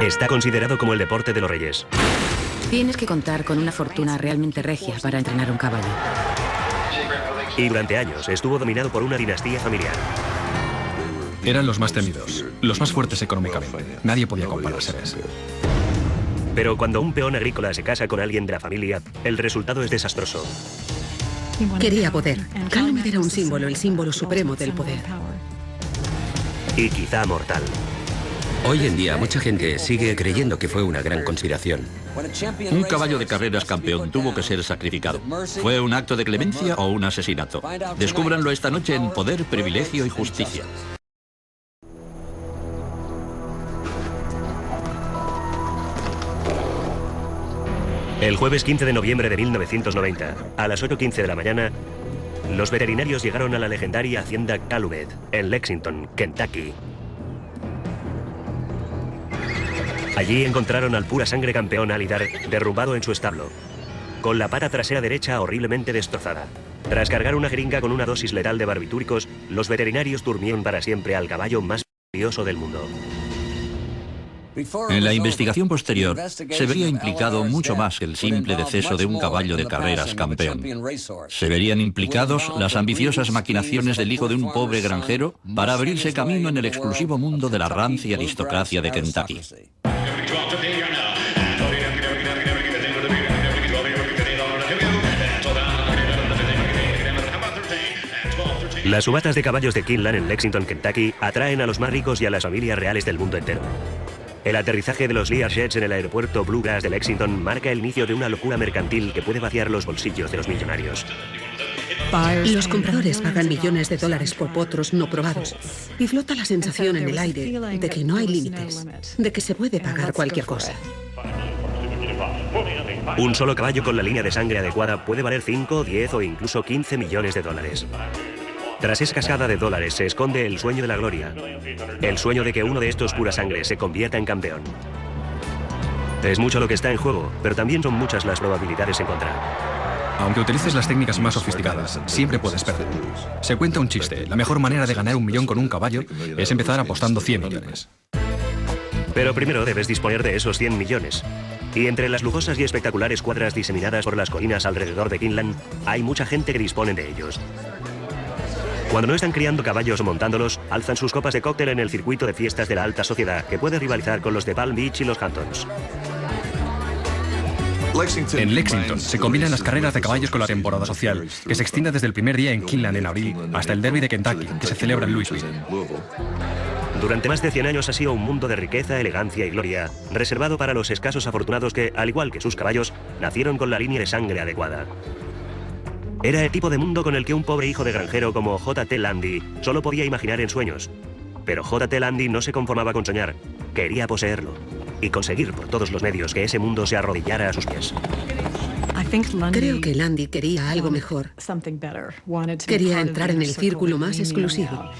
Está considerado como el deporte de los reyes. Tienes que contar con una fortuna realmente regia para entrenar un caballo. Y durante años estuvo dominado por una dinastía familiar. Eran los más temidos, los más fuertes económicamente. Nadie podía comparárseles. Pero cuando un peón agrícola se casa con alguien de la familia, el resultado es desastroso. Quería poder. Calumet era un símbolo, el símbolo supremo del poder. Y quizá mortal. Hoy en día mucha gente sigue creyendo que fue una gran conspiración. Un caballo de carreras campeón tuvo que ser sacrificado. ¿Fue un acto de clemencia o un asesinato? Descúbranlo esta noche en Poder, Privilegio y Justicia. El jueves 15 de noviembre de 1990, a las 8:15 de la mañana, los veterinarios llegaron a la legendaria hacienda Calumet, en Lexington, Kentucky. Allí encontraron al pura sangre campeón Alydar derrumbado en su establo, con la pata trasera derecha horriblemente destrozada. Tras cargar una jeringa con una dosis letal de barbitúricos, los veterinarios durmieron para siempre al caballo más valioso del mundo. En la investigación posterior se vería implicado mucho más que el simple deceso de un caballo de carreras campeón. Se verían implicados las ambiciosas maquinaciones del hijo de un pobre granjero para abrirse camino en el exclusivo mundo de la rancia aristocracia de Kentucky. Las subatas de caballos de Keeneland en Lexington, Kentucky, atraen a los más ricos y a las familias reales del mundo entero. El aterrizaje de los Learjets en el aeropuerto Bluegrass de Lexington marca el inicio de una locura mercantil que puede vaciar los bolsillos de los millonarios. Los compradores pagan millones de dólares por potros no probados y flota la sensación en el aire de que no hay límites, de que se puede pagar cualquier cosa. Un solo caballo con la línea de sangre adecuada puede valer 5, 10 o incluso 15 millones de dólares. Tras esa cascada de dólares se esconde el sueño de la gloria, el sueño de que uno de estos pura sangre se convierta en campeón. Es mucho lo que está en juego, pero también son muchas las probabilidades en contra. Aunque utilices las técnicas más sofisticadas, siempre puedes perder. Se cuenta un chiste, la mejor manera de ganar 1 millón con un caballo es empezar apostando 100 millones. Pero primero debes disponer de esos 100 millones. Y entre las lujosas y espectaculares cuadras diseminadas por las colinas alrededor de Keeneland, hay mucha gente que dispone de ellos. Cuando no están criando caballos o montándolos, alzan sus copas de cóctel en el circuito de fiestas de la alta sociedad, que puede rivalizar con los de Palm Beach y los Hamptons. En Lexington se combinan las carreras de caballos con la temporada social, que se extiende desde el primer día en Keeneland en abril hasta el Derby de Kentucky, que se celebra en Louisville. Durante más de 100 años ha sido un mundo de riqueza, elegancia y gloria, reservado para los escasos afortunados que, al igual que sus caballos, nacieron con la línea de sangre adecuada. Era el tipo de mundo con el que un pobre hijo de granjero como J.T. Landy solo podía imaginar en sueños. Pero J.T. Landy no se conformaba con soñar, quería poseerlo y conseguir por todos los medios que ese mundo se arrodillara a sus pies. Creo que Landy quería algo mejor. Quería entrar en el círculo más exclusivo.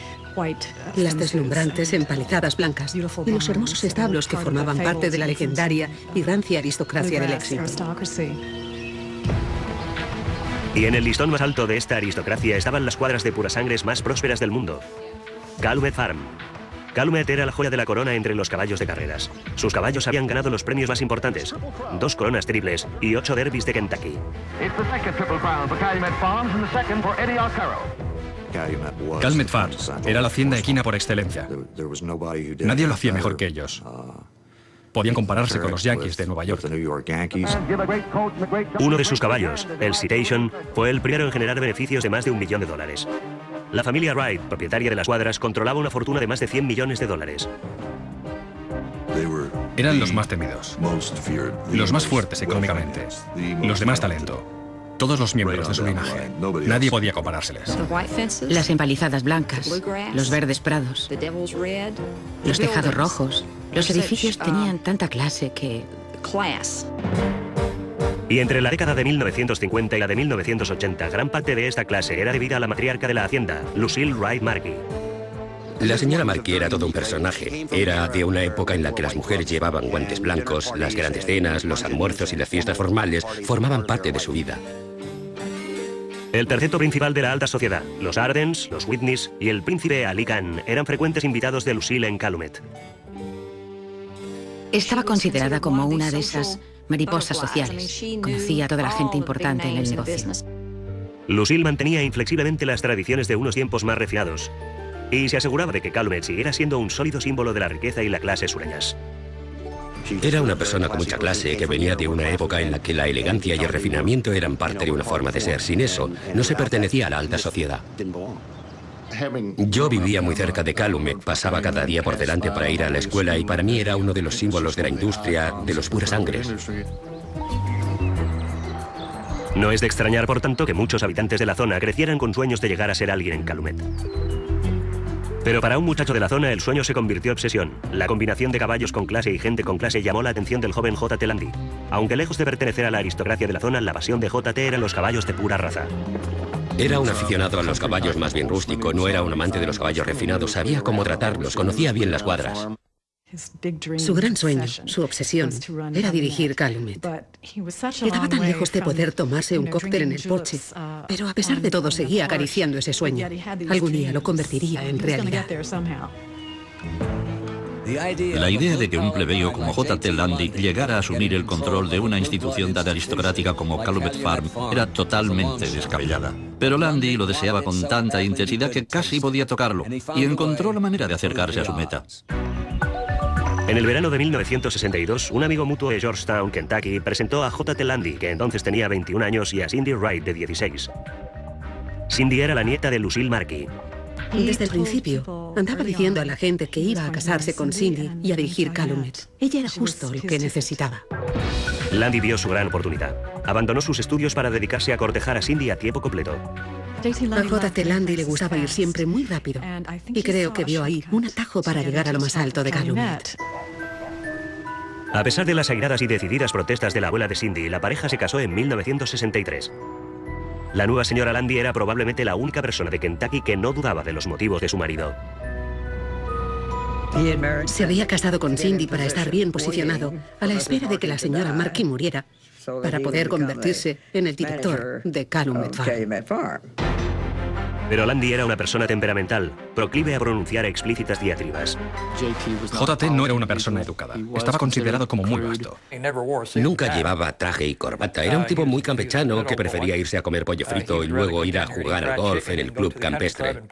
Las deslumbrantes empalizadas blancas y los hermosos establos que formaban parte de la legendaria y rancia aristocracia de Lexington. Y en el listón más alto de esta aristocracia estaban las cuadras de purasangres más prósperas del mundo. Calumet Farm. Calumet era la joya de la corona entre los caballos de carreras. Sus caballos habían ganado los premios más importantes, 2 coronas triples y 8 derbis de Kentucky. Calumet Farm era la hacienda equina por excelencia. Nadie lo hacía mejor que ellos. Podían compararse con los Yankees de Nueva York. Uno de sus caballos, el Citation, fue el primero en generar beneficios de más de $1 millón. La familia Wright, propietaria de las cuadras, controlaba una fortuna de más de $100 millones. Eran los más temidos, los más fuertes económicamente, los de más talento. Todos los miembros de su linaje. Nadie podía comparárseles. Las empalizadas blancas, los verdes prados, los tejados rojos. Los edificios tenían tanta clase que... Y entre la década de 1950 y la de 1980, gran parte de esta clase era debida a la matriarca de la hacienda, Lucille Wright Markey. La señora Markey era todo un personaje. Era de una época en la que las mujeres llevaban guantes blancos, las grandes cenas, los almuerzos y las fiestas formales formaban parte de su vida. El terceto principal de la alta sociedad, los Ardens, los Whitneys y el príncipe Ali Khan eran frecuentes invitados de Lucille en Calumet. Estaba considerada como una de esas mariposas sociales. Conocía a toda la gente importante en el negocio. Lucille mantenía inflexiblemente las tradiciones de unos tiempos más refinados y se aseguraba de que Calumet siguiera siendo un sólido símbolo de la riqueza y la clase sureñas. Era una persona con mucha clase que venía de una época en la que la elegancia y el refinamiento eran parte de una forma de ser. Sin eso, no se pertenecía a la alta sociedad. Yo vivía muy cerca de Calumet, pasaba cada día por delante para ir a la escuela y para mí era uno de los símbolos de la industria de los puras sangres. No es de extrañar, por tanto, que muchos habitantes de la zona crecieran con sueños de llegar a ser alguien en Calumet. Pero para un muchacho de la zona el sueño se convirtió en obsesión. La combinación de caballos con clase y gente con clase llamó la atención del joven J.T. Landy. Aunque lejos de pertenecer a la aristocracia de la zona, la pasión de J.T. eran los caballos de pura raza. Era un aficionado a los caballos más bien rústico, no era un amante de los caballos refinados, sabía cómo tratarlos, conocía bien las cuadras. Su gran sueño, su obsesión, era dirigir Calumet. Quedaba tan lejos de poder tomarse un cóctel en el porche, pero a pesar de todo seguía acariciando ese sueño. Algún día lo convertiría en realidad. La idea de que un plebeyo como J.T. Landy llegara a asumir el control de una institución tan aristocrática como Calumet Farm era totalmente descabellada. Pero Landy lo deseaba con tanta intensidad que casi podía tocarlo, y encontró la manera de acercarse a su meta. En el verano de 1962, un amigo mutuo de Georgetown, Kentucky, presentó a J.T. Landy, que entonces tenía 21 años, y a Cindy Wright, de 16. Cindy era la nieta de Lucille Markey. Desde el principio, andaba diciendo a la gente que iba a casarse con Cindy y a dirigir Calumet. Ella era justo lo que necesitaba. Landy vio su gran oportunidad. Abandonó sus estudios para dedicarse a cortejar a Cindy a tiempo completo. A J.T. Landy le gustaba ir siempre muy rápido, y creo que vio ahí un atajo para llegar a lo más alto de Calumet. A pesar de las airadas y decididas protestas de la abuela de Cindy, la pareja se casó en 1963. La nueva señora Landy era probablemente la única persona de Kentucky que no dudaba de los motivos de su marido. Se había casado con Cindy para estar bien posicionado, a la espera de que la señora Markey muriera, para poder convertirse en el director de Calumet Farm. Pero Landy era una persona temperamental, proclive a pronunciar explícitas diatribas. J.T. no era una persona educada. Estaba considerado como muy vasto. Nunca llevaba traje y corbata. Era un tipo muy campechano que prefería irse a comer pollo frito y luego ir a jugar al golf en el club campestre.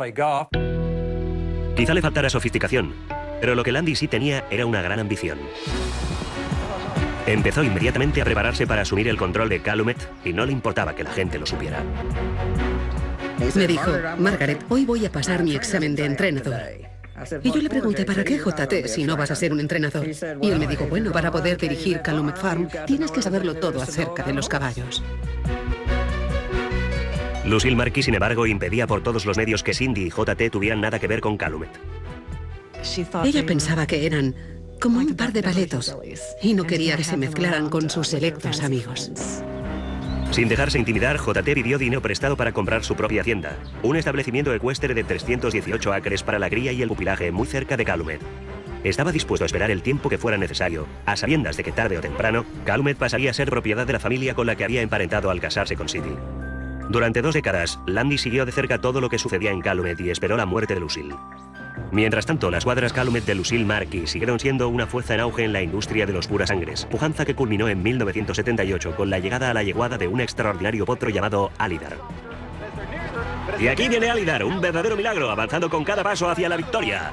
Quizá le faltara sofisticación, pero lo que Landy sí tenía era una gran ambición. Empezó inmediatamente a prepararse para asumir el control de Calumet y no le importaba que la gente lo supiera. Me dijo, Margaret, hoy voy a pasar mi examen de entrenador. Y yo le pregunté, ¿para qué, J.T., si no vas a ser un entrenador? Y él me dijo, bueno, para poder dirigir Calumet Farm, tienes que saberlo todo acerca de los caballos. Lucille Markey, sin embargo, impedía por todos los medios que Cindy y J.T. tuvieran nada que ver con Calumet. Ella pensaba que eran como un par de paletos, y no quería que se mezclaran con sus selectos amigos. Sin dejarse intimidar, J.T. pidió dinero prestado para comprar su propia hacienda, un establecimiento ecuestre de 318 acres para la cría y el pupilaje muy cerca de Calumet. Estaba dispuesto a esperar el tiempo que fuera necesario, a sabiendas de que tarde o temprano, Calumet pasaría a ser propiedad de la familia con la que había emparentado al casarse con Cindy. Durante 2 décadas, Landy siguió de cerca todo lo que sucedía en Calumet y esperó la muerte de Lucille. Mientras tanto, las cuadras Calumet de Lucille Markey siguieron siendo una fuerza en auge en la industria de los puras sangres, pujanza que culminó en 1978 con la llegada a la yeguada de un extraordinario potro llamado Alydar. Y aquí viene Alydar, un verdadero milagro, avanzando con cada paso hacia la victoria.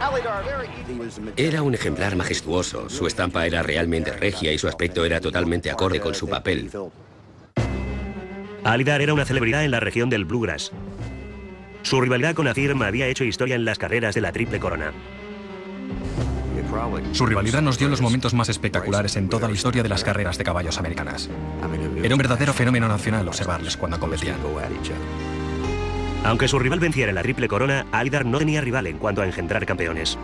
Era un ejemplar majestuoso, su estampa era realmente regia y su aspecto era totalmente acorde con su papel. Alydar era una celebridad en la región del Bluegrass. Su rivalidad con Affirm había hecho historia en las carreras de la Triple Corona. Su rivalidad nos dio los momentos más espectaculares en toda la historia de las carreras de caballos americanas. Era un verdadero fenómeno nacional observarles cuando competían. Aunque su rival venciera en la Triple Corona, Alydar no tenía rival en cuanto a engendrar campeones.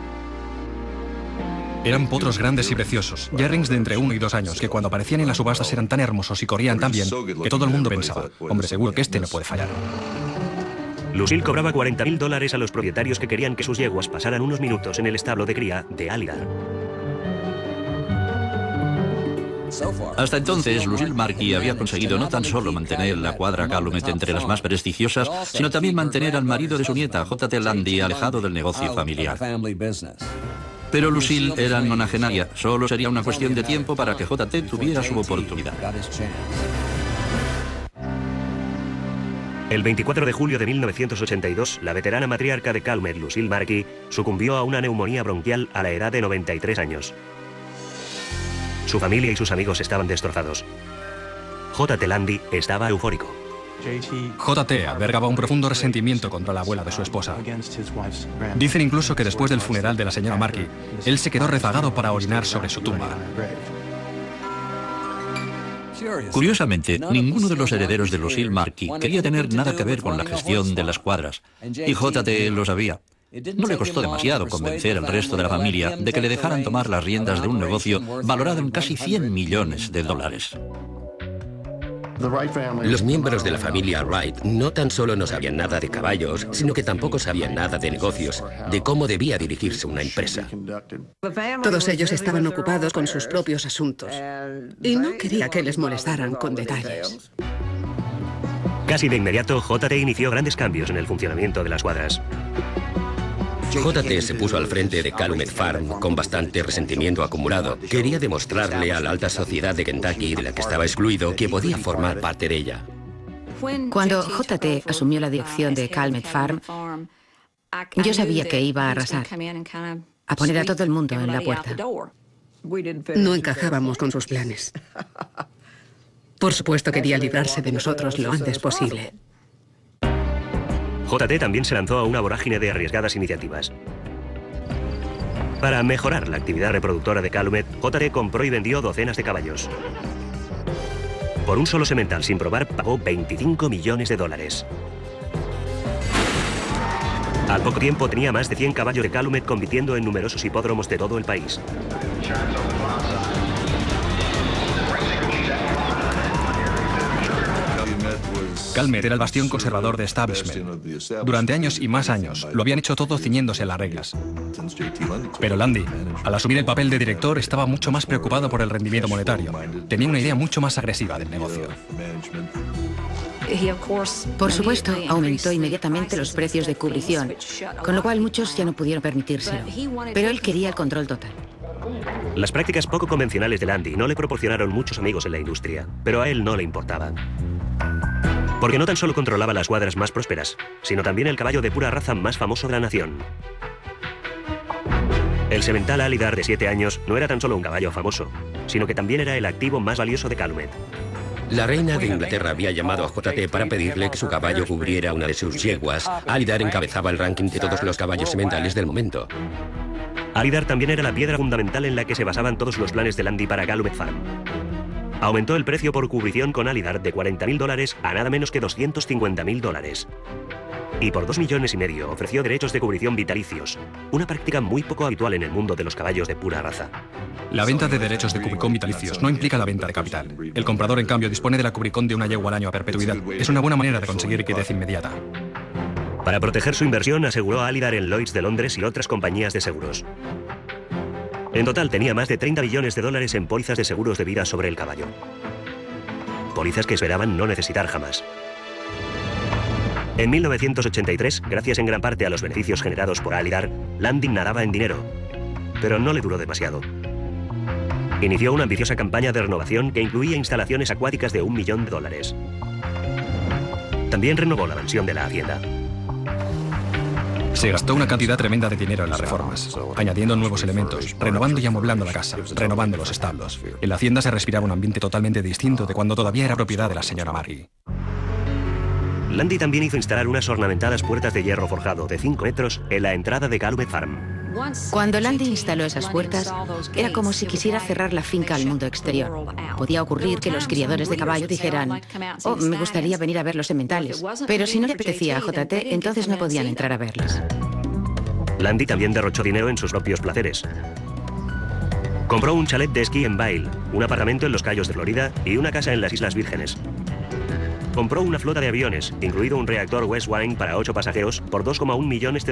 Eran potros grandes y preciosos, yearlings de entre 1 y 2 años, que cuando aparecían en las subastas eran tan hermosos y corrían tan bien que todo el mundo pensaba, hombre, seguro que este no puede fallar. Lucille cobraba $40.000 a los propietarios que querían que sus yeguas pasaran unos minutos en el establo de cría de Alydar. Hasta entonces, Lucille Markey había conseguido no tan solo mantener la cuadra Calumet entre las más prestigiosas, sino también mantener al marido de su nieta, J.T. Landy, alejado del negocio familiar. Pero Lucille era nonagenaria. Solo sería una cuestión de tiempo para que JT tuviera su oportunidad. El 24 de julio de 1982, la veterana matriarca de Calumet, Lucille Markey, sucumbió a una neumonía bronquial a la edad de 93 años. Su familia y sus amigos estaban destrozados. J.T. Landy estaba eufórico. JT albergaba un profundo resentimiento contra la abuela de su esposa. Dicen incluso que después del funeral de la señora Markey, él se quedó rezagado para orinar sobre su tumba. Curiosamente, ninguno de los herederos de Lucille Markey quería tener nada que ver con la gestión de las cuadras, y JT lo sabía. No le costó demasiado convencer al resto de la familia de que le dejaran tomar las riendas de un negocio valorado en casi 100 millones de dólares. Los miembros de la familia Wright no tan solo no sabían nada de caballos, sino que tampoco sabían nada de negocios, de cómo debía dirigirse una empresa. Todos ellos estaban ocupados con sus propios asuntos y no quería que les molestaran con detalles. Casi de inmediato, J.T. inició grandes cambios en el funcionamiento de las cuadras. JT se puso al frente de Calumet Farm con bastante resentimiento acumulado. Quería demostrarle a la alta sociedad de Kentucky, de la que estaba excluido, que podía formar parte de ella. Cuando JT asumió la dirección de Calumet Farm, yo sabía que iba a arrasar, a poner a todo el mundo en la puerta. No encajábamos con sus planes. Por supuesto quería librarse de nosotros lo antes posible. JT también se lanzó a una vorágine de arriesgadas iniciativas. Para mejorar la actividad reproductora de Calumet, JT compró y vendió docenas de caballos. Por un solo semental sin probar, pagó 25 millones de dólares. Al poco tiempo tenía más de 100 caballos de Calumet compitiendo en numerosos hipódromos de todo el país. Calumet era el bastión conservador de establishment. Durante años y más años, lo habían hecho todo ciñéndose a las reglas. Pero Landy, al asumir el papel de director, estaba mucho más preocupado por el rendimiento monetario. Tenía una idea mucho más agresiva del negocio. Por supuesto, aumentó inmediatamente los precios de cubrición, con lo cual muchos ya no pudieron permitírselo. Pero él quería el control total. Las prácticas poco convencionales de Landy no le proporcionaron muchos amigos en la industria, pero a él no le importaba. Porque no tan solo controlaba las cuadras más prósperas, sino también el caballo de pura raza más famoso de la nación. El semental Alydar de 7 años no era tan solo un caballo famoso, sino que también era el activo más valioso de Calumet. La reina de Inglaterra había llamado a JT para pedirle que su caballo cubriera una de sus yeguas. Alydar encabezaba el ranking de todos los caballos sementales del momento. Alydar también era la piedra fundamental en la que se basaban todos los planes de Landy para Calumet Farm. Aumentó el precio por cubrición con Alydar de $40.000 a nada menos que $250.000. Y por 2,5 millones ofreció derechos de cubrición vitalicios, una práctica muy poco habitual en el mundo de los caballos de pura raza. La venta de derechos de cubricón vitalicios no implica la venta de capital. El comprador, en cambio, dispone de la cubricón de una yegua al año a perpetuidad. Es una buena manera de conseguir liquidez inmediata. Para proteger su inversión, aseguró a Alydar en Lloyd's de Londres y otras compañías de seguros. En total tenía más de $30 millones en pólizas de seguros de vida sobre el caballo. Pólizas que esperaban no necesitar jamás. En 1983, gracias en gran parte a los beneficios generados por Alydar, Landy nadaba en dinero. Pero no le duró demasiado. Inició una ambiciosa campaña de renovación que incluía instalaciones acuáticas de $1 millón. También renovó la mansión de la hacienda. Se gastó una cantidad tremenda de dinero en las reformas, añadiendo nuevos elementos, renovando y amueblando la casa, renovando los establos. En la hacienda se respiraba un ambiente totalmente distinto de cuando todavía era propiedad de la señora Markey. Landy también hizo instalar unas ornamentadas puertas de hierro forjado de 5 metros en la entrada de Calumet Farm. Cuando Landy instaló esas puertas, era como si quisiera cerrar la finca al mundo exterior. Podía ocurrir que los criadores de caballo dijeran: «Oh, me gustaría venir a ver los sementales», pero si no le apetecía a JT, entonces no podían entrar a verlas. Landy también derrochó dinero en sus propios placeres. Compró un chalet de esquí en Vail, un apartamento en los Cayos de Florida y una casa en las Islas Vírgenes. Compró una flota de aviones, incluido un reactor West Wing para 8 pasajeros, por $2,1 millones.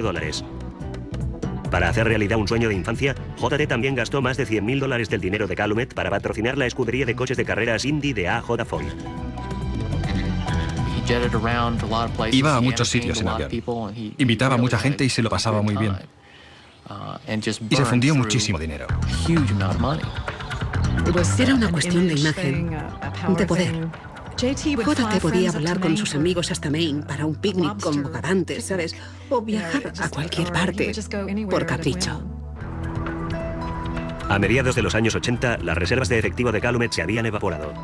Para hacer realidad un sueño de infancia, JT también gastó más de $100.000 del dinero de Calumet para patrocinar la escudería de coches de carreras Indy de A.J. Foyt. Iba a muchos sitios en avión. Invitaba a mucha gente y se lo pasaba muy bien. y se fundió muchísimo dinero. Era una cuestión de imagen, de poder. JT podía volar con sus amigos hasta Maine para un picnic con bogavantes, ¿sabes? O viajar a cualquier parte por capricho. A mediados de los años 80, las reservas de efectivo de Calumet se habían evaporado.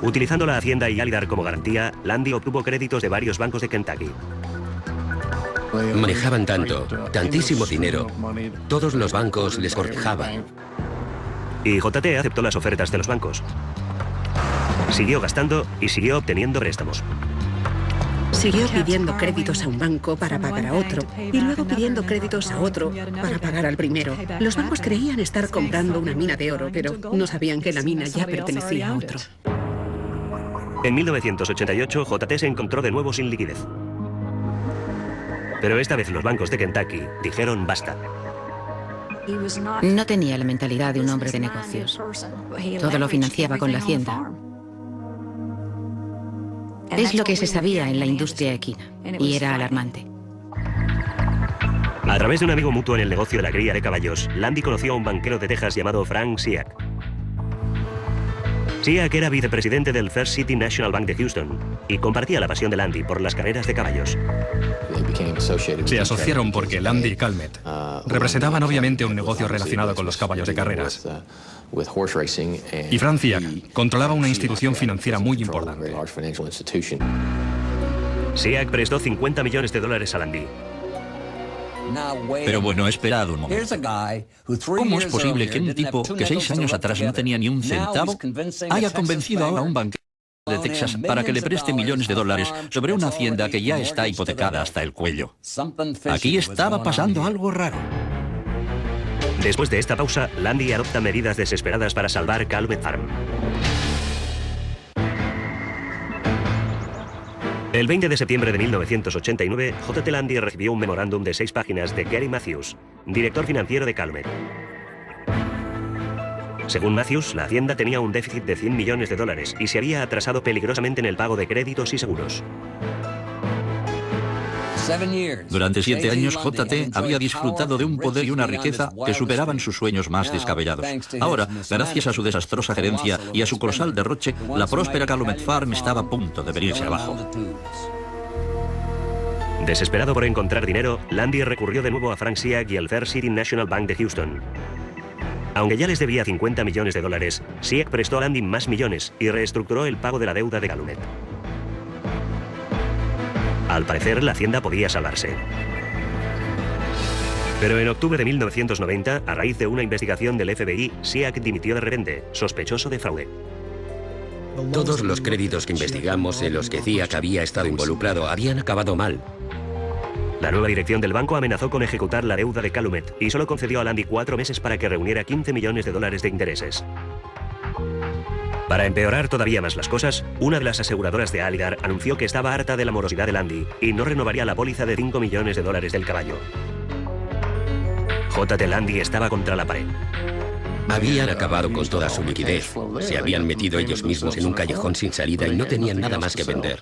Utilizando la hacienda y Alydar como garantía, Lundy obtuvo créditos de varios bancos de Kentucky. Manejaban tantísimo dinero. Todos los bancos les cortejaban. Y JT aceptó las ofertas de los bancos. Siguió gastando y siguió obteniendo préstamos. Siguió pidiendo créditos a un banco para pagar a otro y luego pidiendo créditos a otro para pagar al primero. Los bancos creían estar comprando una mina de oro, pero no sabían que la mina ya pertenecía a otro. En 1988, JT se encontró de nuevo sin liquidez. Pero esta vez los bancos de Kentucky dijeron basta. No tenía la mentalidad de un hombre de negocios. Todo lo financiaba con la hacienda. Es lo que se sabía en la industria equina, y era alarmante. A través de un amigo mutuo en el negocio de la cría de caballos, Lundy conoció a un banquero de Texas llamado Frank Siak. Siak era vicepresidente del First City National Bank de Houston y compartía la pasión de Lundy por las carreras de caballos. Se asociaron porque Lundy y Calumet representaban obviamente un negocio relacionado con los caballos de carreras. Y Frank Siak controlaba una institución financiera muy importante. Siak prestó $50 millones a Lundy. Pero bueno, esperad un momento. ¿Cómo es posible que un tipo que 6 años atrás no tenía ni un centavo haya convencido ahora a un banquero de Texas para que le preste millones de dólares sobre una hacienda que ya está hipotecada hasta el cuello? Aquí estaba pasando algo raro. Después de esta pausa, Lundy adopta medidas desesperadas para salvar Calumet Farm. El 20 de septiembre de 1989, J.T. Lundy recibió un memorándum de 6 páginas de Gary Matthews, director financiero de Calumet. Según Matthews, la hacienda tenía un déficit de $100 millones y se había atrasado peligrosamente en el pago de créditos y seguros. Durante 7 años, JT había disfrutado de un poder y una riqueza que superaban sus sueños más descabellados. Ahora, gracias a su desastrosa gerencia y a su colosal derroche, la próspera Calumet Farm estaba a punto de venirse abajo. Desesperado por encontrar dinero, Lundy recurrió de nuevo a Frank Siak y al First City National Bank de Houston. Aunque ya les debía $50 millones, Siak prestó a Lundy más millones y reestructuró el pago de la deuda de Calumet. Al parecer, la hacienda podía salvarse. Pero en octubre de 1990, a raíz de una investigación del FBI, Siak dimitió de repente, sospechoso de fraude. Todos los créditos que investigamos en los que Siak había estado involucrado habían acabado mal. La nueva dirección del banco amenazó con ejecutar la deuda de Calumet y solo concedió a Lundy 4 meses para que reuniera $15 millones de intereses. Para empeorar todavía más las cosas, una de las aseguradoras de Alydar anunció que estaba harta de la morosidad de Lundy y no renovaría la póliza de $5 millones del caballo. J.T. Lundy estaba contra la pared. Habían acabado con toda su liquidez. Se habían metido ellos mismos en un callejón sin salida y no tenían nada más que vender.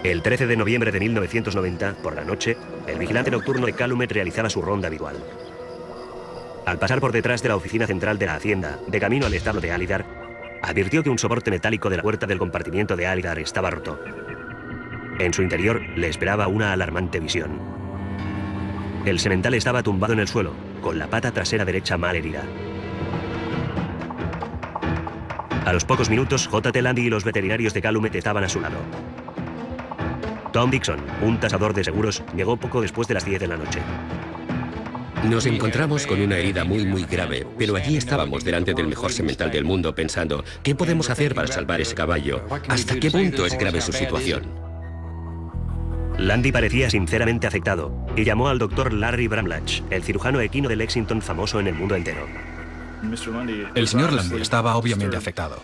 El 13 de noviembre de 1990, por la noche, el vigilante nocturno de Calumet realizaba su ronda habitual. Al pasar por detrás de la oficina central de la hacienda, de camino al establo de Alydar, advirtió que un soporte metálico de la puerta del compartimiento de Alydar estaba roto. En su interior le esperaba una alarmante visión. El semental estaba tumbado en el suelo, con la pata trasera derecha mal herida. A los pocos minutos, J.T. Lundy y los veterinarios de Calumet estaban a su lado. Tom Dixon, un tasador de seguros, llegó poco después de las 10 de la noche. Nos encontramos con una herida muy grave, pero allí estábamos delante del mejor semental del mundo pensando, ¿qué podemos hacer para salvar ese caballo? ¿Hasta qué punto es grave su situación? Lundy parecía sinceramente afectado y llamó al doctor Larry Bramlach, el cirujano equino de Lexington famoso en el mundo entero. El señor Lundy estaba obviamente afectado.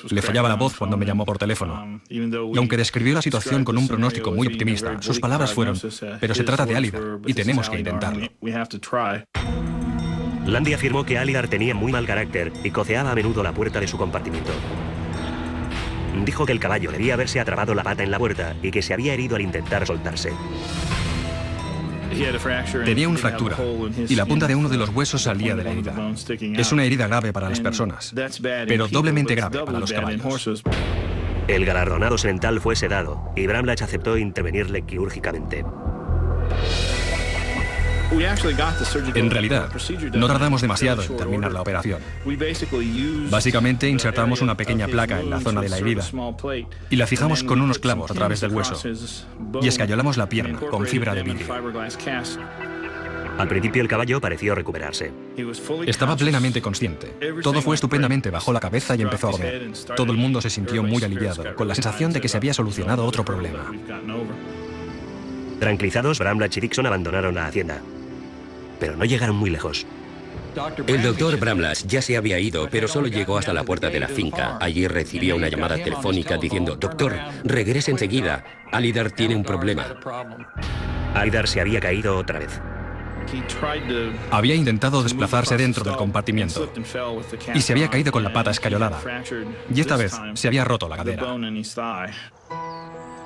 Le fallaba la voz cuando me llamó por teléfono. Y aunque describió la situación con un pronóstico muy optimista, sus palabras fueron, pero se trata de Alydar y tenemos que intentarlo. Lundy afirmó que Alydar tenía muy mal carácter y coceaba a menudo la puerta de su compartimento. Dijo que el caballo debía haberse atrapado la pata en la puerta y que se había herido al intentar soltarse. Tenía una fractura y la punta de uno de los huesos salía de la herida. Es una herida grave para las personas, pero doblemente grave para los caballos. El galardonado semental fue sedado y Bramlach aceptó intervenirle quirúrgicamente. En realidad, no tardamos demasiado en terminar la operación. Básicamente insertamos una pequeña placa en la zona de la herida y la fijamos con unos clavos a través del hueso y escayolamos la pierna con fibra de vidrio. Al principio el caballo pareció recuperarse. Estaba plenamente consciente. Todo fue estupendamente, bajó la cabeza y empezó a comer. Todo el mundo se sintió muy aliviado, con la sensación de que se había solucionado otro problema. Tranquilizados, Bramlach y Dixon abandonaron la hacienda. Pero no llegaron muy lejos. El doctor Bramlach ya se había ido, pero solo llegó hasta la puerta de la finca. Allí recibió una llamada telefónica diciendo: «Doctor, regrese enseguida. Alydar tiene un problema». Alydar se había caído otra vez. Había intentado desplazarse dentro del compartimiento y se había caído con la pata escayolada. Y esta vez se había roto la cadera.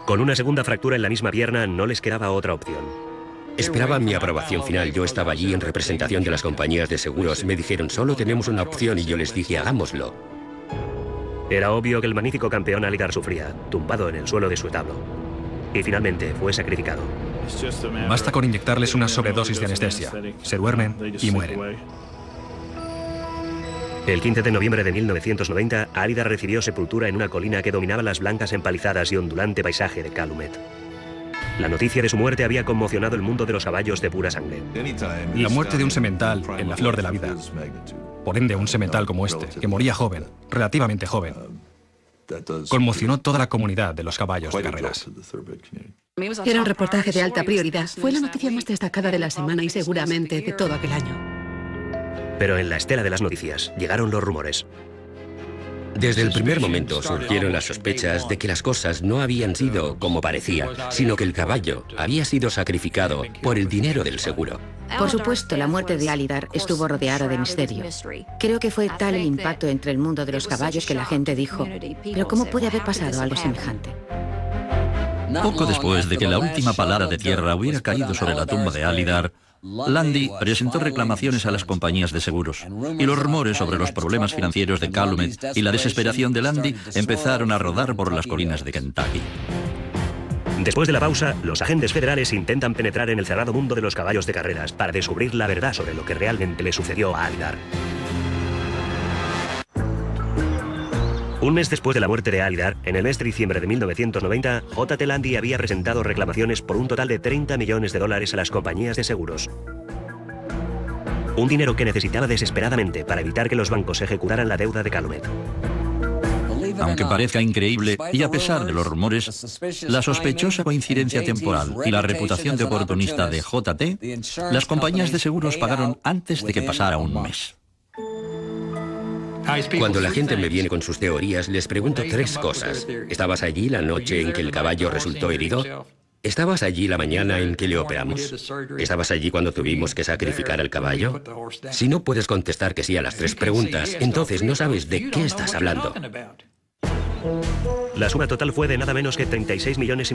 Con una segunda fractura en la misma pierna no les quedaba otra opción. Esperaban mi aprobación final. Yo estaba allí en representación de las compañías de seguros. Me dijeron: «Solo tenemos una opción», y yo les dije: «Hagámoslo». Era obvio que el magnífico campeón Alydar sufría, tumbado en el suelo de su establo. Y finalmente fue sacrificado. Basta con inyectarles una sobredosis de anestesia. Se duermen y mueren. El 15 de noviembre de 1990, Alydar recibió sepultura en una colina que dominaba las blancas empalizadas y ondulante paisaje de Calumet. La noticia de su muerte había conmocionado el mundo de los caballos de pura sangre. La muerte de un semental en la flor de la vida, por ende un semental como este, que moría joven, relativamente joven, conmocionó toda la comunidad de los caballos de carreras. Era un reportaje de alta prioridad. Fue la noticia más destacada de la semana y seguramente de todo aquel año. Pero en la estela de las noticias llegaron los rumores. Desde el primer momento surgieron las sospechas de que las cosas no habían sido como parecía, sino que el caballo había sido sacrificado por el dinero del seguro. Por supuesto, la muerte de Alydar estuvo rodeada de misterio. Creo que fue tal el impacto entre el mundo de los caballos que la gente dijo: ¿pero cómo puede haber pasado algo semejante? Poco después de que la última palada de tierra hubiera caído sobre la tumba de Alydar, Lundy presentó reclamaciones a las compañías de seguros, y los rumores sobre los problemas financieros de Calumet y la desesperación de Lundy empezaron a rodar por las colinas de Kentucky. Después de la pausa, los agentes federales intentan penetrar en el cerrado mundo de los caballos de carreras para descubrir la verdad sobre lo que realmente le sucedió a Alydar. Un mes después de la muerte de Alydar, en el mes de diciembre de 1990, J.T. Lundy había presentado reclamaciones por un total de $30 millones a las compañías de seguros. Un dinero que necesitaba desesperadamente para evitar que los bancos ejecutaran la deuda de Calumet. Aunque parezca increíble, y a pesar de los rumores, la sospechosa coincidencia temporal y la reputación de oportunista de J.T., las compañías de seguros pagaron antes de que pasara un mes. Cuando la gente me viene con sus teorías, les pregunto 3 cosas. ¿Estabas allí la noche en que el caballo resultó herido? ¿Estabas allí la mañana en que le operamos? ¿Estabas allí cuando tuvimos que sacrificar al caballo? Si no puedes contestar que sí a las 3 preguntas, entonces no sabes de qué estás hablando. La suma total fue de nada menos que $36,5 millones,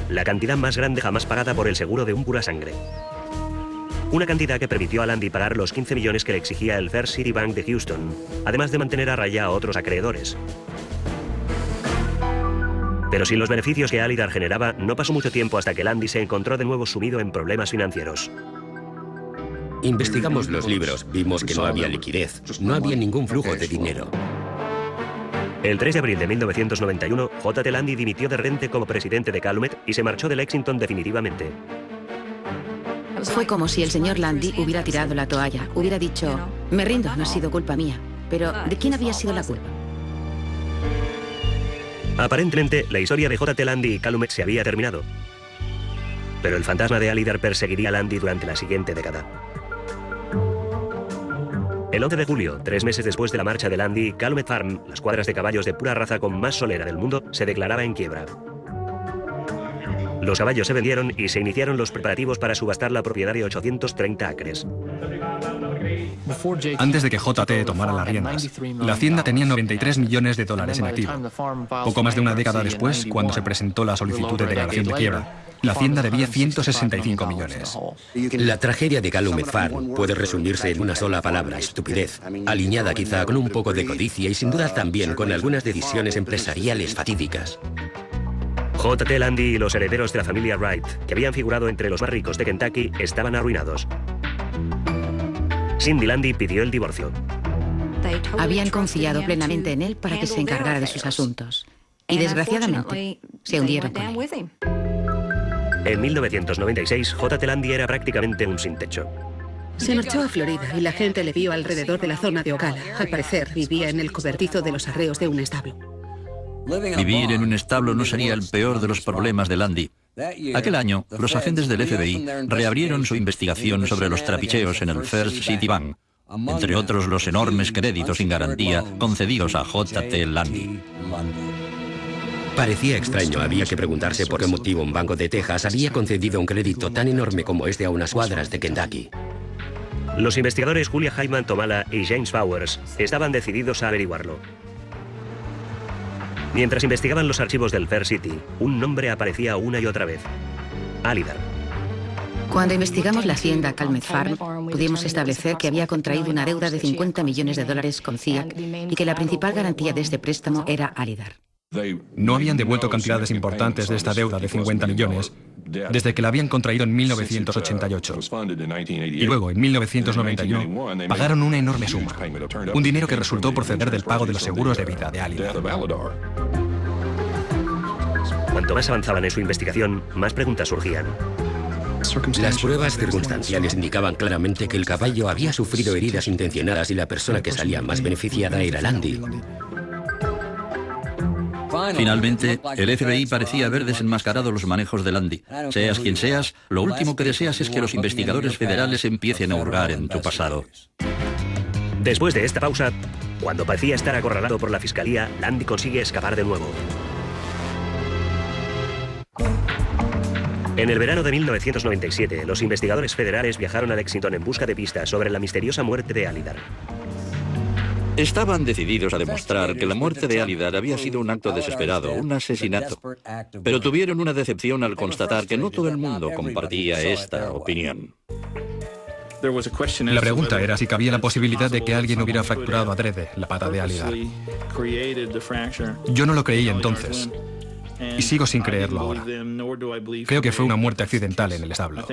la cantidad más grande jamás pagada por el seguro de un pura sangre. Una cantidad que permitió a Lundy pagar los 15 millones que le exigía el First City Bank de Houston, además de mantener a raya a otros acreedores. Pero sin los beneficios que Alydar generaba, no pasó mucho tiempo hasta que Lundy se encontró de nuevo sumido en problemas financieros. Investigamos los libros, vimos que no había liquidez, no había ningún flujo de dinero. El 3 de abril de 1991, J.T. Lundy dimitió de repente como presidente de Calumet y se marchó de Lexington definitivamente. Fue como si el señor Lundy hubiera tirado la toalla, hubiera dicho: me rindo, no ha sido culpa mía. Pero, ¿de quién había sido la culpa? Aparentemente, la historia de J.T. Lundy y Calumet se había terminado. Pero el fantasma de Alydar perseguiría a Lundy durante la siguiente década. El 11 de julio, 3 meses después de la marcha de Lundy, Calumet Farm, las cuadras de caballos de pura raza con más solera del mundo, se declaraba en quiebra. Los caballos se vendieron y se iniciaron los preparativos para subastar la propiedad de 830 acres. Antes de que JT tomara las riendas, la hacienda tenía 93 millones de dólares en activo. Poco más de una década después, cuando se presentó la solicitud de declaración de quiebra, la hacienda debía 165 millones. La tragedia de Calumet Farm puede resumirse en una sola palabra: estupidez, alineada quizá con un poco de codicia y sin duda también con algunas decisiones empresariales fatídicas. J.T. Lundy y los herederos de la familia Wright, que habían figurado entre los más ricos de Kentucky, estaban arruinados. Cindy Lundy pidió el divorcio. Habían confiado plenamente en él para que se encargara de sus asuntos. Y desgraciadamente, se hundieron con él. En 1996, J.T. Lundy era prácticamente un sin techo. Se marchó a Florida y la gente le vio alrededor de la zona de Ocala. Al parecer, vivía en el cobertizo de los arreos de un establo. Vivir en un establo no sería el peor de los problemas de Lundy. Aquel año, los agentes del FBI reabrieron su investigación sobre los trapicheos en el First City Bank, entre otros los enormes créditos sin garantía concedidos a J.T. Lundy. Parecía extraño, había que preguntarse por qué motivo un banco de Texas había concedido un crédito tan enorme como este a unas cuadras de Kentucky. Los investigadores Julia Hyman Tomala y James Bowers estaban decididos a averiguarlo. Mientras investigaban los archivos del Fair City, un nombre aparecía una y otra vez: Alydar. Cuando investigamos la hacienda Calumet Farm, pudimos establecer que había contraído una deuda de 50 millones de dólares con CIAC y que la principal garantía de este préstamo era Alydar. No habían devuelto cantidades importantes de esta deuda de 50 millones desde que la habían contraído en 1988. Y luego, en 1991, pagaron una enorme suma. Un dinero que resultó proceder del pago de los seguros de vida de Alydar. Cuanto más avanzaban en su investigación, más preguntas surgían. Las pruebas circunstanciales indicaban claramente que el caballo había sufrido heridas intencionadas y la persona que salía más beneficiada era Lundy. Finalmente, el FBI parecía haber desenmascarado los manejos de Lundy. Seas quien seas, lo último que deseas es que los investigadores federales empiecen a hurgar en tu pasado. Después de esta pausa, cuando parecía estar acorralado por la fiscalía, Lundy consigue escapar de nuevo. En el verano de 1997, los investigadores federales viajaron a Lexington en busca de pistas sobre la misteriosa muerte de Alydar. Estaban decididos a demostrar que la muerte de Alydar había sido un acto desesperado, un asesinato. Pero tuvieron una decepción al constatar que no todo el mundo compartía esta opinión. La pregunta era si cabía la posibilidad de que alguien hubiera fracturado adrede la pata de Alydar. Yo no lo creí entonces. Y sigo sin creerlo ahora. Creo que fue una muerte accidental en el establo.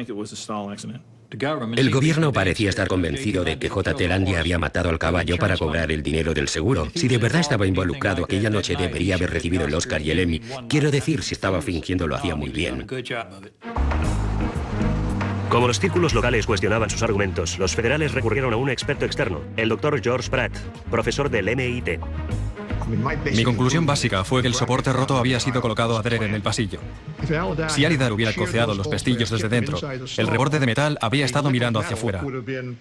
El gobierno parecía estar convencido de que J.T. Lundy había matado al caballo para cobrar el dinero del seguro. Si de verdad estaba involucrado aquella noche, debería haber recibido el Oscar y el Emmy. Quiero decir, si estaba fingiendo, lo hacía muy bien. Como los círculos locales cuestionaban sus argumentos, los federales recurrieron a un experto externo, el Dr. George Pratt, profesor del MIT. Mi conclusión básica fue que el soporte roto había sido colocado adrede en el pasillo. Si Alydar hubiera coceado los pestillos desde dentro, el reborde de metal habría estado mirando hacia afuera.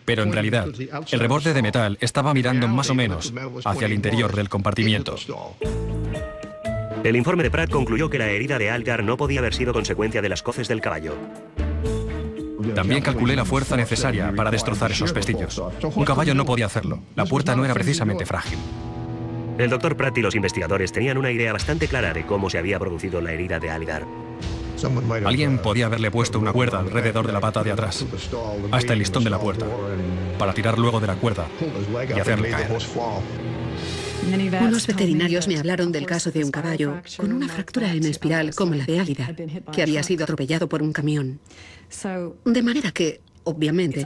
Pero en realidad, el reborde de metal estaba mirando más o menos hacia el interior del compartimiento. El informe de Pratt concluyó que la herida de Alydar no podía haber sido consecuencia de las coces del caballo. También calculé la fuerza necesaria para destrozar esos pestillos. Un caballo no podía hacerlo. La puerta no era precisamente frágil. El Dr. Pratt y los investigadores tenían una idea bastante clara de cómo se había producido la herida de Alydar. Alguien podía haberle puesto una cuerda alrededor de la pata de atrás, hasta el listón de la puerta, para tirar luego de la cuerda y hacerle caer. Unos veterinarios me hablaron del caso de un caballo con una fractura en espiral como la de Alydar, que había sido atropellado por un camión. De manera que, obviamente,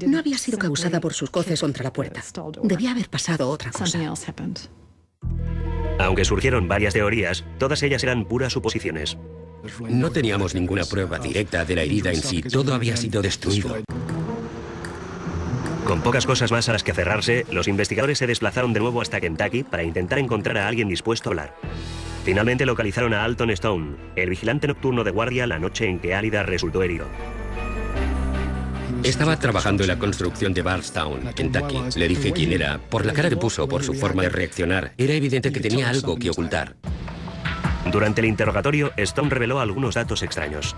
no había sido causada por sus coces contra la puerta. Debía haber pasado otra cosa. Aunque surgieron varias teorías, todas ellas eran puras suposiciones. No teníamos ninguna prueba directa de la herida en sí, todo había sido destruido. Con pocas cosas más a las que aferrarse, los investigadores se desplazaron de nuevo hasta Kentucky para intentar encontrar a alguien dispuesto a hablar. Finalmente localizaron a Alton Stone, el vigilante nocturno de guardia la noche en que Alydar resultó herido. Estaba trabajando en la construcción de Bardstown, Kentucky. Le dije quién era. Por la cara que puso, por su forma de reaccionar, era evidente que tenía algo que ocultar. Durante el interrogatorio, Stone reveló algunos datos extraños.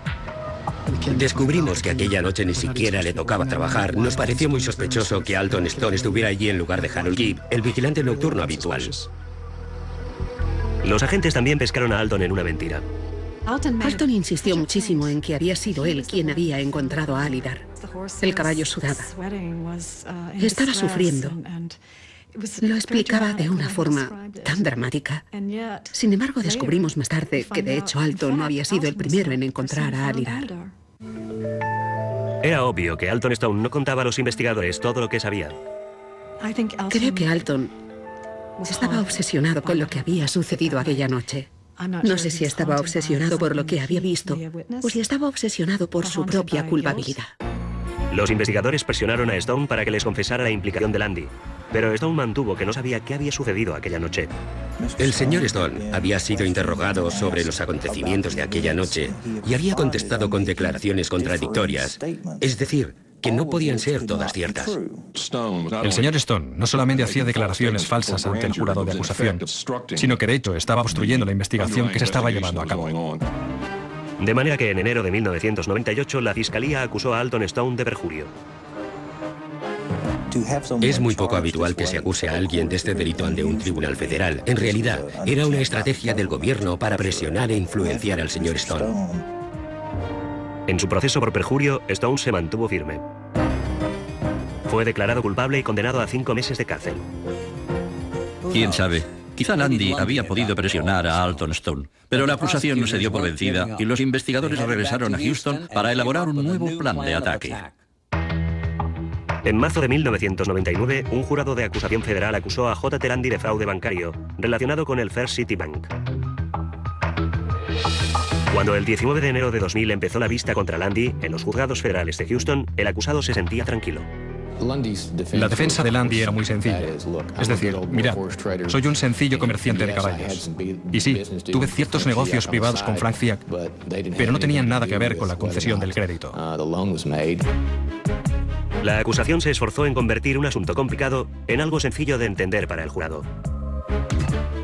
Descubrimos que aquella noche ni siquiera le tocaba trabajar. Nos pareció muy sospechoso que Alton Stone estuviera allí en lugar de Harold Gibb, el vigilante nocturno habitual. Los agentes también pescaron a Alton en una mentira. Alton insistió muchísimo en que había sido él quien había encontrado a Alidar. El caballo sudaba. Estaba sufriendo. Lo explicaba de una forma tan dramática. Sin embargo, descubrimos más tarde que de hecho Alton no había sido el primero en encontrar a Alidar. Era obvio que Alton Stone no contaba a los investigadores todo lo que sabía. Creo que Alton estaba obsesionado con lo que había sucedido aquella noche. No sé si estaba obsesionado por lo que había visto o si estaba obsesionado por su propia culpabilidad. Los investigadores presionaron a Stone para que les confesara la implicación de Landy, pero Stone mantuvo que no sabía qué había sucedido aquella noche. El señor Stone había sido interrogado sobre los acontecimientos de aquella noche y había contestado con declaraciones contradictorias, es decir, que no podían ser todas ciertas. El señor Stone no solamente hacía declaraciones falsas ante el jurado de acusación, sino que de hecho estaba obstruyendo la investigación que se estaba llevando a cabo. De manera que en enero de 1998 la Fiscalía acusó a Alton Stone de perjurio. Es muy poco habitual que se acuse a alguien de este delito ante un tribunal federal. En realidad, era una estrategia del gobierno para presionar e influenciar al señor Stone. En su proceso por perjurio, Stone se mantuvo firme. Fue declarado culpable y condenado a 5 meses de cárcel. ¿Quién sabe? Quizá Landy había podido presionar a Alton Stone, pero la acusación no se dio por vencida y los investigadores regresaron a Houston para elaborar un nuevo plan de ataque. En marzo de 1999, un jurado de acusación federal acusó a J.T. Landy de fraude bancario relacionado con el First City Bank. Cuando el 19 de enero de 2000 empezó la vista contra Landy en los juzgados federales de Houston, el acusado se sentía tranquilo. La defensa de Landy era muy sencilla. Es decir, mirad, soy un sencillo comerciante de caballos. Y sí, tuve ciertos negocios privados con Frank Fiak, pero no tenían nada que ver con la concesión del crédito. La acusación se esforzó en convertir un asunto complicado en algo sencillo de entender para el jurado.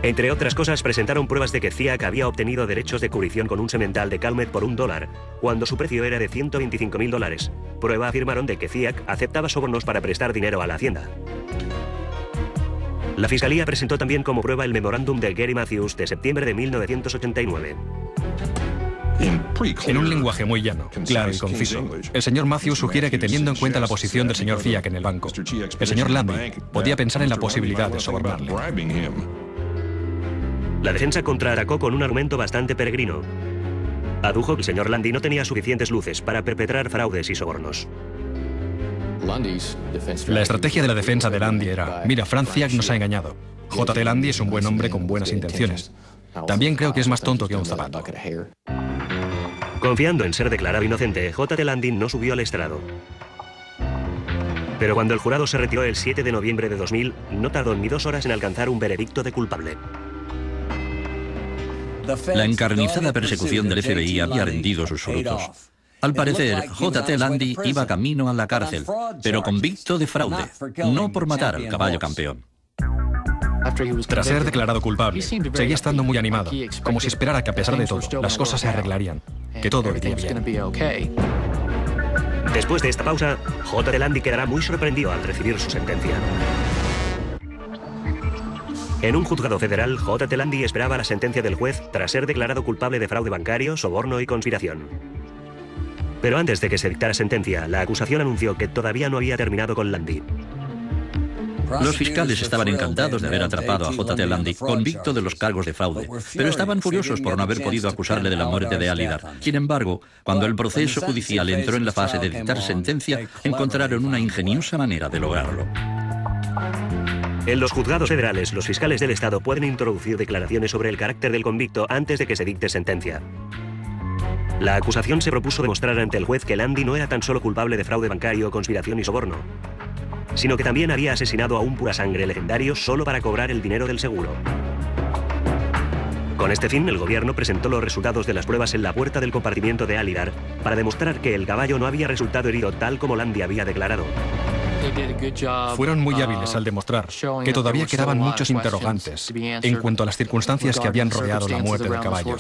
Entre otras cosas, presentaron pruebas de que Fiak había obtenido derechos de cubrición con un semental de Calmet por $1, cuando su precio era de $125.000. Prueba afirmaron de que Fiak aceptaba sobornos para prestar dinero a la hacienda. La Fiscalía presentó también como prueba el memorándum de Gary Matthews de septiembre de 1989. En un lenguaje muy llano, claro y conciso, el señor Matthews sugiere que teniendo en cuenta la posición del señor Fiak en el banco, el señor Landy podía pensar en la posibilidad de sobornarle. La defensa contraatacó con un argumento bastante peregrino. Adujo que el señor Landy no tenía suficientes luces para perpetrar fraudes y sobornos. La estrategia de la defensa de Landy era, mira, Frank Fiak nos ha engañado. J.T. Landy es un buen hombre con buenas intenciones. También creo que es más tonto que un zapato. Confiando en ser declarado inocente, J.T. Landy no subió al estrado. Pero cuando el jurado se retiró el 7 de noviembre de 2000, no tardó ni 2 horas en alcanzar un veredicto de culpable. La encarnizada persecución del FBI había rendido sus frutos. Al parecer, J.T. Landy iba camino a la cárcel, pero convicto de fraude, no por matar al caballo campeón. Tras ser declarado culpable, seguía estando muy animado, como si esperara que a pesar de todo, las cosas se arreglarían, que todo iría bien. Después de esta pausa, J.T. Landy quedará muy sorprendido al recibir su sentencia. En un juzgado federal, J.T. Landy esperaba la sentencia del juez tras ser declarado culpable de fraude bancario, soborno y conspiración. Pero antes de que se dictara sentencia, la acusación anunció que todavía no había terminado con Landy. Los fiscales estaban encantados de haber atrapado a J.T. Landy, convicto de los cargos de fraude, pero estaban furiosos por no haber podido acusarle de la muerte de Alidar. Sin embargo, cuando el proceso judicial entró en la fase de dictar sentencia, encontraron una ingeniosa manera de lograrlo. En los juzgados federales, los fiscales del Estado pueden introducir declaraciones sobre el carácter del convicto antes de que se dicte sentencia. La acusación se propuso demostrar ante el juez que Landy no era tan solo culpable de fraude bancario, conspiración y soborno, sino que también había asesinado a un purasangre legendario solo para cobrar el dinero del seguro. Con este fin, el gobierno presentó los resultados de las pruebas en la puerta del compartimiento de Alidar para demostrar que el caballo no había resultado herido tal como Landy había declarado. Fueron muy hábiles al demostrar que todavía quedaban muchos interrogantes en cuanto a las circunstancias que habían rodeado la muerte del caballo.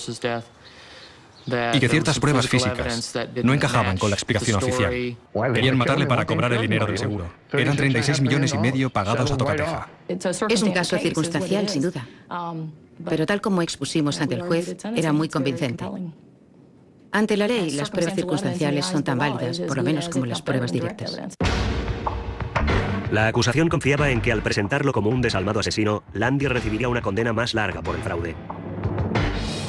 y que ciertas pruebas físicas no encajaban con la explicación oficial. Querían matarle para cobrar el dinero del seguro. Eran 36,5 millones pagados a tocateja. Es un caso circunstancial, sin duda. Pero tal como expusimos ante el juez, era muy convincente. Ante la ley, las pruebas circunstanciales son tan válidas, por lo menos como las pruebas directas. La acusación confiaba en que al presentarlo como un desalmado asesino, Landy recibiría una condena más larga por el fraude.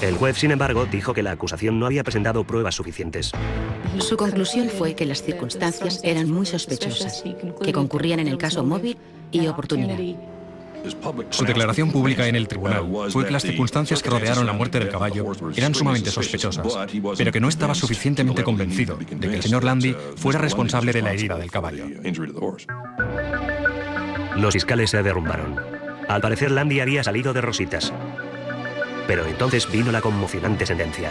El juez, sin embargo, dijo que la acusación no había presentado pruebas suficientes. Su conclusión fue que las circunstancias eran muy sospechosas, que concurrían en el caso móvil y oportunidad. Su declaración pública en el tribunal fue que las circunstancias que rodearon la muerte del caballo eran sumamente sospechosas, pero que no estaba suficientemente convencido de que el señor Landy fuera responsable de la herida del caballo. Los fiscales se derrumbaron. Al parecer, Landy había salido de rositas. Pero entonces vino la conmocionante sentencia.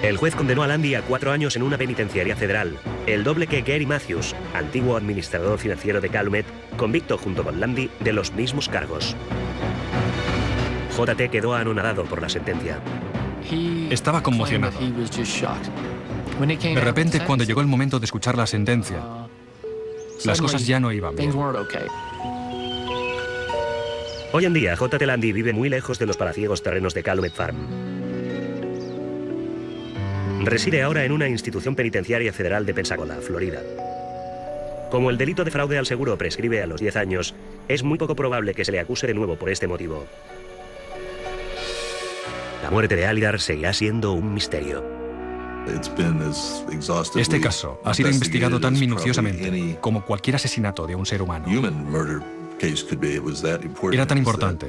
El juez condenó a Landy a 4 años en una penitenciaria federal, el doble que Gary Matthews, antiguo administrador financiero de Calumet, convicto junto con Landy de los mismos cargos. JT quedó anonadado por la sentencia. Estaba conmocionado. De repente, cuando llegó el momento de escuchar la sentencia, las cosas ya no iban bien. Hoy en día, JT Landy vive muy lejos de los palaciegos terrenos de Calumet Farm. Reside ahora en una institución penitenciaria federal de Pensacola, Florida. Como el delito de fraude al seguro prescribe a los 10 años, es muy poco probable que se le acuse de nuevo por este motivo. La muerte de Alydar seguirá siendo un misterio. Este caso ha sido investigado tan minuciosamente como cualquier asesinato de un ser humano. Era tan importante,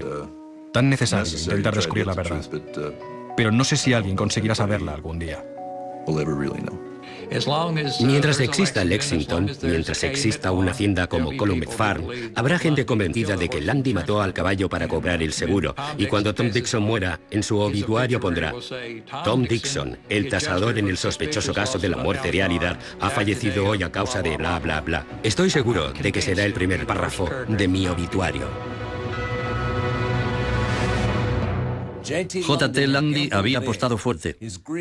tan necesario intentar descubrir la verdad. Pero no sé si alguien conseguirá saberla algún día. Mientras exista Lexington, mientras exista una hacienda como Calumet Farm, habrá gente convencida de que Landy mató al caballo para cobrar el seguro. Y cuando Tom Dixon muera, en su obituario pondrá: Tom Dixon, el tasador en el sospechoso caso de la muerte de Alydar, ha fallecido hoy a causa de bla bla bla. Estoy seguro de que será el primer párrafo de mi obituario. J.T. Landy había apostado fuerte.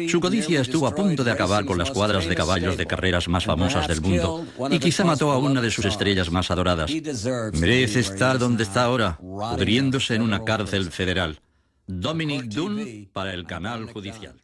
Su codicia estuvo a punto de acabar con las cuadras de caballos de carreras más famosas del mundo y quizá mató a una de sus estrellas más adoradas. Merece estar donde está ahora, pudriéndose en una cárcel federal. Dominic Dunne para el Canal Judicial.